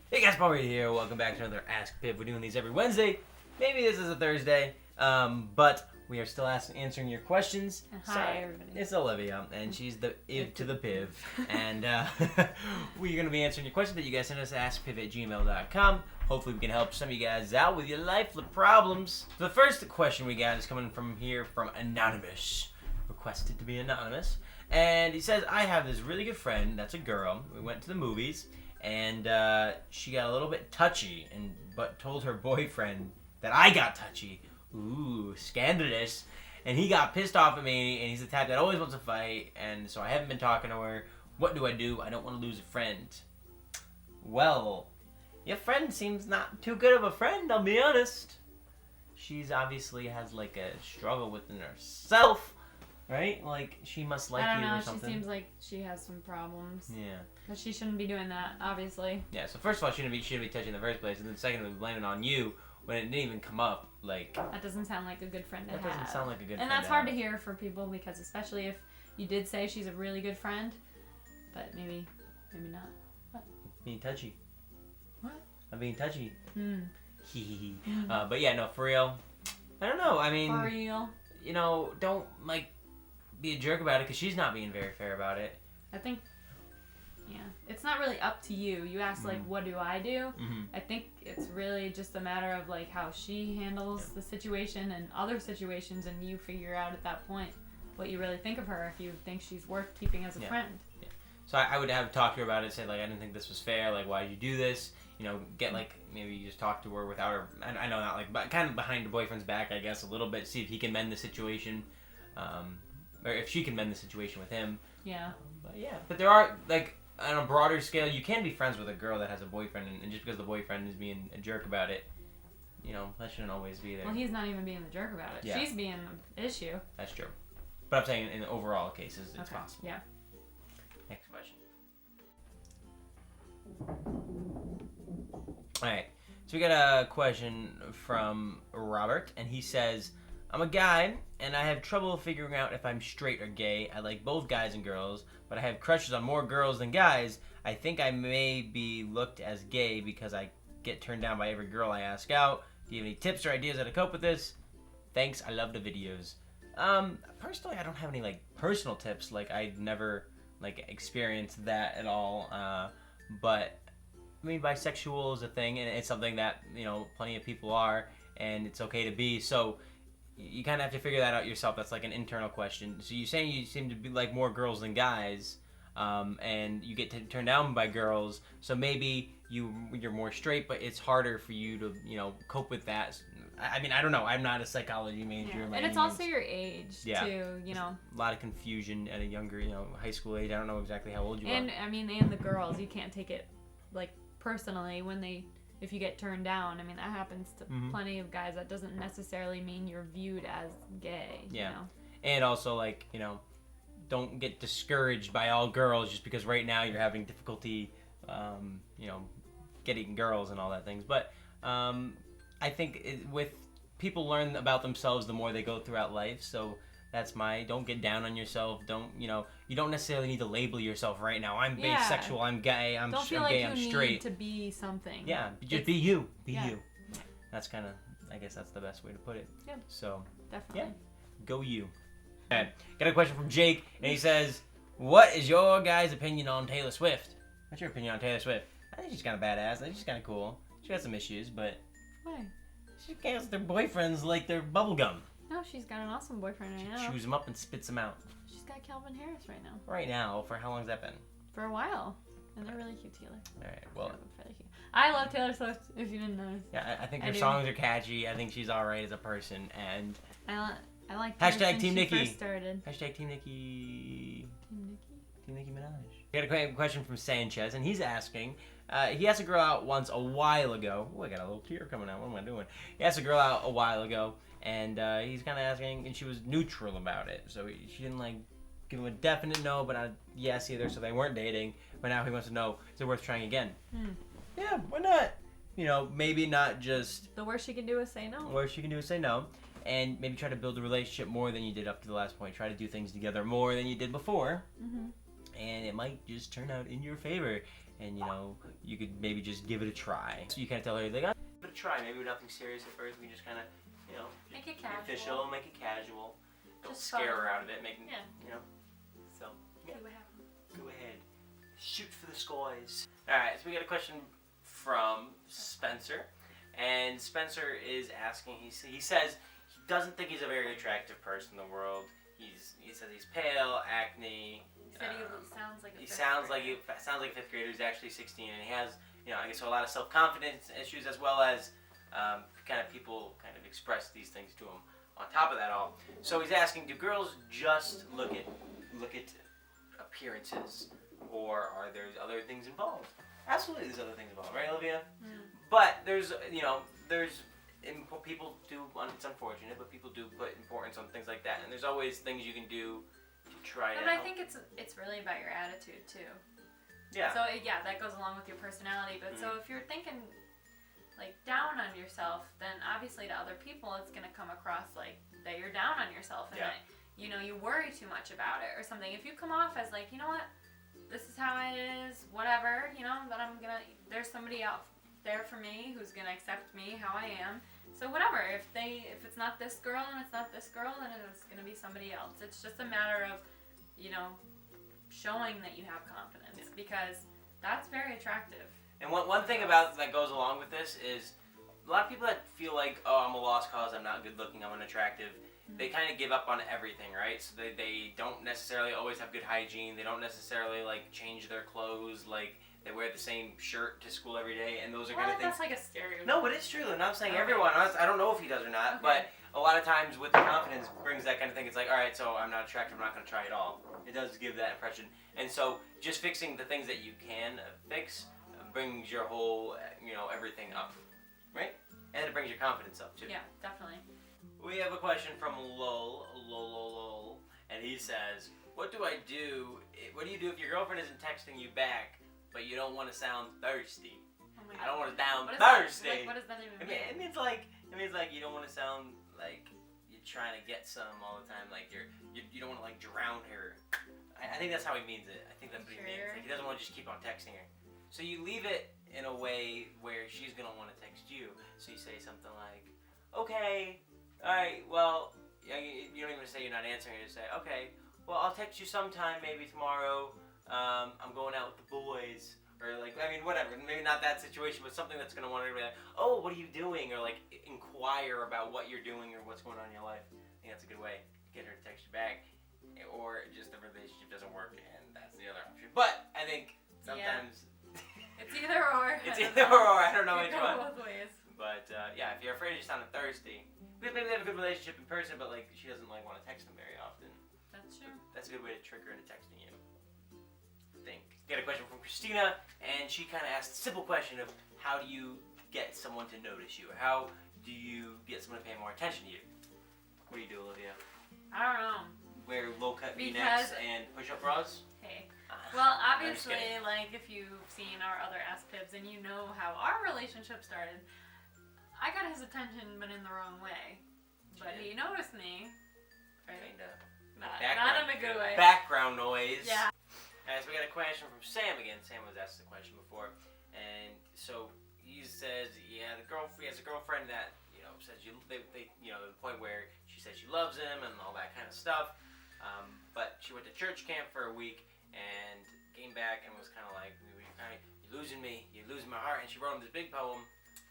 Hey guys, Palmerater here. Welcome back to another AskPIV. We're doing these every Wednesday. Maybe this is a Thursday, but we are still answering your questions. Hi, everybody. It's Olivia, and she's the IV to the PIV. And we're going to be answering your questions that you guys send us at askpiv@gmail.com. Hopefully we can help some of you guys out with your life problems. The first question we got is coming from Anonymous. Requested to be anonymous. And he says, I have this really good friend that's a girl. We went to the movies. And she got a little bit touchy, but told her boyfriend that I got touchy. Ooh, scandalous. And he got pissed off at me, and he's the type that always wants to fight, and so I haven't been talking to her. What do? I don't want to lose a friend. Well, your friend seems not too good of a friend, I'll be honest. She's obviously has like a struggle within herself. Right? Like, she must like you or something. She seems like she has some problems. Yeah. But she shouldn't be doing that, obviously. Yeah, so first of all, she shouldn't be touching in the first place, and then secondly, blaming it on you when it didn't even come up. Like, that doesn't sound like a good friend to have. That doesn't sound like a good friend. And that's hard to hear for people, because especially if you did say she's a really good friend, but maybe not. What? Being touchy. What? I'm being touchy. Hee. But yeah, no, for real. I don't know. I mean, for real. You know, don't like be a jerk about it, because she's not being very fair about it. I think, yeah, it's not really up to you. You ask, like, what do I do? I think it's really just a matter of, like, how she handles the situation and other situations, and you figure out at that point what you really think of her, if you think she's worth keeping as a friend. Yeah. So I would have talked to her about it, say, like, I didn't think this was fair, like, why did you do this? You know, get, like, maybe you just talk to her without her, I know not, like, but kind of behind her boyfriend's back, I guess, a little bit, see if he can mend the situation, or if she can mend the situation with him. Yeah. But there are, like, on a broader scale, you can be friends with a girl that has a boyfriend, and just because the boyfriend is being a jerk about it, you know, that shouldn't always be there. Well, he's not even being the jerk about it. Yeah. She's being the issue. That's true. But I'm saying in overall cases, it's possible. Yeah. Next question. Alright, so we got a question from Robert, and he says, I'm a guy, and I have trouble figuring out if I'm straight or gay. I like both guys and girls, but I have crushes on more girls than guys. I think I may be looked as gay because I get turned down by every girl I ask out. Do you have any tips or ideas how to cope with this? Thanks, I love the videos. Personally, I don't have any, like, personal tips. Like, I've never, like, experienced that at all. But, I mean, bisexual is a thing, and it's something that, you know, plenty of people are, and it's okay to be. So you kind of have to figure that out yourself. That's like an internal question. So you're saying you seem to be like more girls than guys, and you get turned down by girls. So maybe you're more straight, but it's harder for you to, you know, cope with that. I mean, I don't know. I'm not a psychology major. Yeah. And it's also your age, too, you know. A lot of confusion at a younger, you know, high school age. I don't know exactly how old you are. And, I mean, and the girls, you can't take it, like, personally if you get turned down. I mean, that happens to plenty of guys. That doesn't necessarily mean you're viewed as gay. Yeah. You know? And also, like, you know, don't get discouraged by all girls just because right now you're having difficulty, you know, getting girls and all that things. But I think with people learn about themselves the more they go throughout life. So that's don't get down on yourself. Don't, you know, you don't necessarily need to label yourself right now. I'm bisexual, I'm gay, I'm gay, I'm straight. Don't feel like you need to be something. Yeah, just be you. Be you. That's kind of, I guess that's the best way to put it. Yeah. So, definitely. Yeah, go you. Okay, got a question from Jake, and he says, what is your guys' opinion on Taylor Swift? What's your opinion on Taylor Swift? I think she's kind of badass. I think she's kind of cool. She got some issues, but why? She cancels their boyfriends like they're bubblegum. No, she's got an awesome boyfriend right now. She chews them up and spits them out. She's got Calvin Harris right now. Right now? For how long has that been? For a while. And they're really cute together. Alright, well. Really cute. I love Taylor Swift, if you didn't know. Yeah, I think her songs are catchy. I think she's alright as a person. And I like her since Team Nicki. First started. Hashtag Team Nicki. Team Nicki Minaj. We got a question from Sanchez, and he's asking, he asked a girl out once a while ago. Oh, I got a little tear coming out. What am I doing? He asked a girl out a while ago, and he's kind of asking, and she was neutral about it. So she didn't, like, give him a definite no, but not a yes either, so they weren't dating. But now he wants to know, is it worth trying again? Yeah, why not? You know, maybe not just... The worst she can do is say no. The worst she can do is say no. And maybe try to build a relationship more than you did up to the last point. Try to do things together more than you did before. And it might just turn out in your favor. and you could maybe just give it a try. So you kind of tell her like, give it a try. Maybe nothing serious at first. We just kind of make it casual. Official, make it casual. Don't Just scare fun. her out of it. Make So See what happens. go ahead, shoot for the skies. All right, so we got a question from Spencer, and Spencer is asking. He says he doesn't think he's a very attractive person in the world. He says he's pale, acne. He said he sounds like a He fifth sounds grader. like a fifth grader who's actually 16, and he has I guess a lot of self-confidence issues, as well as kind of people kind of express these things to him. On top of that all, so he's asking, do girls just look at appearances, or are there other things involved? Absolutely, there's other things involved, right, Olivia? But there's people do. It's unfortunate, but people do put importance on things like that, and there's always things you can do to try to. But I think it's really about your attitude too. Yeah. So that goes along with your personality. But so if you're thinking like down on yourself, then obviously to other people it's gonna come across like that you're down on yourself, and that you worry too much about it or something. If you come off as like, you know what, this is how it is, whatever, that there's somebody out there for me who's gonna accept me how I am. So whatever, if it's not this girl and it's not this girl, then it's gonna be somebody else. It's just a matter of, showing that you have confidence, because that's very attractive. And one thing about that goes along with this is a lot of people that feel like, oh, I'm a lost cause, I'm not good looking, I'm unattractive, they kind of give up on everything, right? So they don't necessarily always have good hygiene, they don't necessarily change their clothes, they wear the same shirt to school every day, and those are kind of things. That's like a stereotype. No, but it's true. And I'm saying everyone. I don't know if he does or not, but a lot of times with the confidence brings that kind of thing. It's like, all right, so I'm not attractive, I'm not going to try it all. It does give that impression. And so just fixing the things that you can fix brings your whole, everything up, right? And it brings your confidence up too. Yeah, definitely. We have a question from Lol, and he says, what do I do? What do you do if your girlfriend isn't texting you back, but you don't want to sound thirsty? Oh my God. I don't want to sound thirsty. thirsty. What does that even mean? It means like you don't want to sound like you're trying to get some all the time. Like you don't want to drown her. I think that's how he means it. I think that's what he means. Like he doesn't want to just keep on texting her. So you leave it in a way where she's gonna want to text you. So you say something like, okay, all right, well, you don't even say you're not answering. You just say, okay, well, I'll text you sometime, maybe tomorrow. I'm going out with the boys. Or whatever. Maybe not that situation, but something that's gonna want to be like, oh, what are you doing? Or inquire about what you're doing or what's going on in your life. I think that's a good way to get her to text you back. Or just the relationship doesn't work, and that's the other option. But I think sometimes it's either or. It's either or. I don't know which one. Both ways. But if you're afraid of just sounding thirsty, because maybe they have a good relationship in person, but she doesn't want to text them very often. That's true. That's a good way to trick her into texting you. Got a question from Christina, and she kind of asked a simple question of how do you get someone to notice you? How do you get someone to pay more attention to you? What do you do, Olivia? I don't know. Wear low-cut V-necks and push-up bras? Hey. Well, obviously, if you've seen our other ASKPIVs and you know how our relationship started, I got his attention, but in the wrong way. But he noticed me. Right? Kinda. Not in a good way. Background noise. Yeah. Alright, so we got a question from Sam again. Sam was asked the question before, and so he says, he has a girlfriend that says the point where she says she loves him and all that kind of stuff, but she went to church camp for a week and came back and was kind of like, you're losing me, you're losing my heart, and she wrote him this big poem,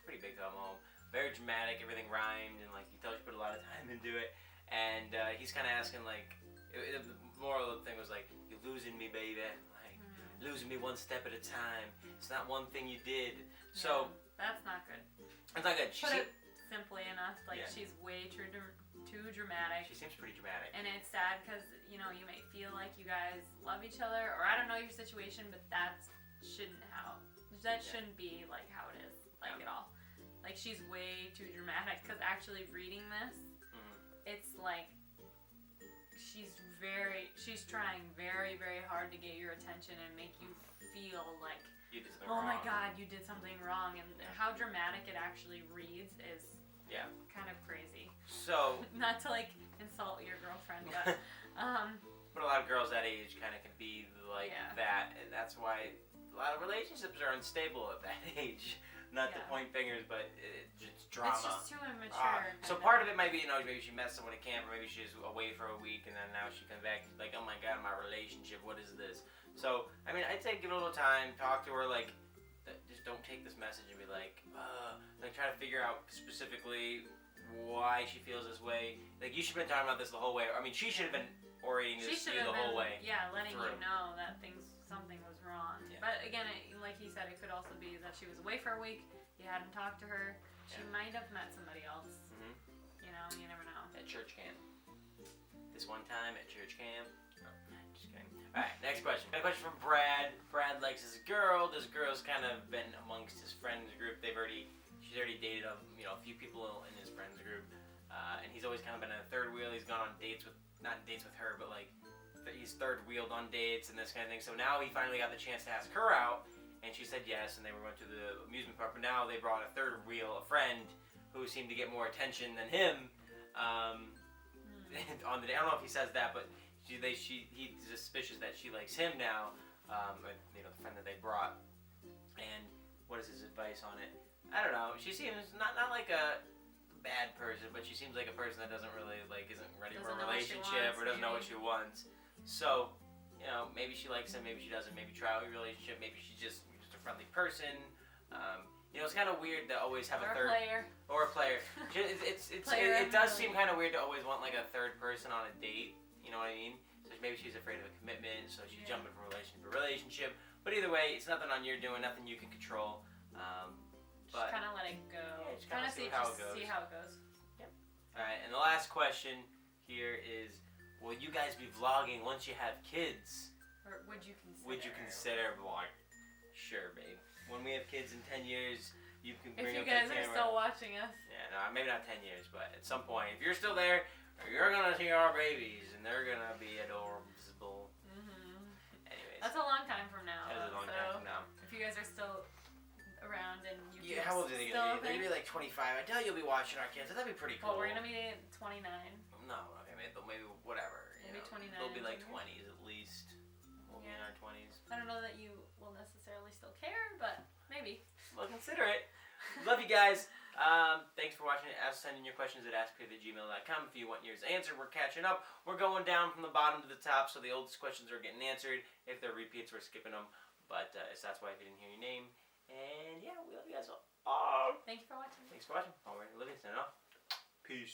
pretty big poem, very dramatic, everything rhymed, and you tell she put a lot of time into it, and he's kind of asking the moral of the thing was you're losing me, baby. Losing me one step at a time. It's not one thing you did. So that's not good. It's not good. Put it simply enough. She's way too dramatic. She seems pretty dramatic. And it's sad because you may feel like you guys love each other, or I don't know your situation, but that shouldn't be how it is at all. She's way too dramatic, because actually reading this, it's she's trying very, very hard to get your attention and make you feel like, oh my God, you did something wrong. And how dramatic it actually reads is kind of crazy. So not to insult your girlfriend, but but a lot of girls that age kind of can be that, and that's why a a lot of relationships are unstable at that age. Not to point fingers, but it's drama. It's just too immature. So part of it might be, maybe she met someone at camp, or maybe she's away for a week, and then now she comes back, like, oh my god, my relationship, what is this? So, I mean, I'd say give it a little time, talk to her, like, just don't take this message and be like, try to figure out specifically why she feels this way. Like, you should have been talking about this the whole way. I mean, she should have been orating this to you the whole way. Yeah, letting you know that something was wrong. Yeah. But again, like he said, it could also be that she was away for a week, you hadn't talked to her, she might have met somebody else. You know, you never know. At church camp. This one time at church camp. Oh, just kidding. Alright, next question. Got a question from Brad. Brad likes this girl. This girl's kind of been amongst his friends group. She's already dated a few people in his friends group. And he's always kind of been in a third wheel. He's gone on dates with, not dates with her, but like, he's third wheeled on dates and this kind of thing. So now he finally got the chance to ask her out, and she said yes, and they went to the amusement park. But now they brought a third wheel, a friend who seemed to get more attention than him on the day. I don't know if he says that, but he's suspicious that she likes him now. The friend that they brought. And what is his advice on it? I don't know. She seems not like a bad person, but she seems like a person that doesn't really isn't ready for a relationship or doesn't know what she wants. So, maybe she likes him, maybe she doesn't. Maybe try out a relationship. Maybe she's just a friendly person. It's kind of weird to always have a player. It does seem kind of weird to always want like a third person on a date. You know what I mean? So maybe she's afraid of a commitment, so she's jumping from relationship to relationship. But either way, it's nothing on your doing, nothing you can control. Just kind of let it go. Yeah, just kind of see how it goes. Yep. All right, and the last question here is: will you guys be vlogging once you have kids? Or would you consider? Would you consider vlogging? Sure, babe. When we have kids in 10 years, you can bring up the camera. If you guys are still watching us. Yeah, no, maybe not 10 years, but at some point, if you're still there, you're gonna see our babies, and they're gonna be adorable. Anyways. That's a long time from now. That is a long time from now. If you guys are still around and you how old are they gonna be? They're gonna be like 25. I doubt you'll be watching our kids. That'd be pretty cool. Well, we're gonna be 29. No, okay, maybe whatever. Maybe 29. They'll be like 20s at least. We'll be in our 20s. I don't know that you will necessarily still care, but maybe. Well, consider it. Love you guys. Thanks for watching. Send in your questions at askpiv@gmail.com if you want yours answered. We're catching up. We're going down from the bottom to the top, so the oldest questions are getting answered. If they're repeats, we're skipping them. But so that's why if you didn't hear your name. And yeah, we love you guys all. Thank you for watching. Thanks for watching. All right, Olivia, signing off. Peace.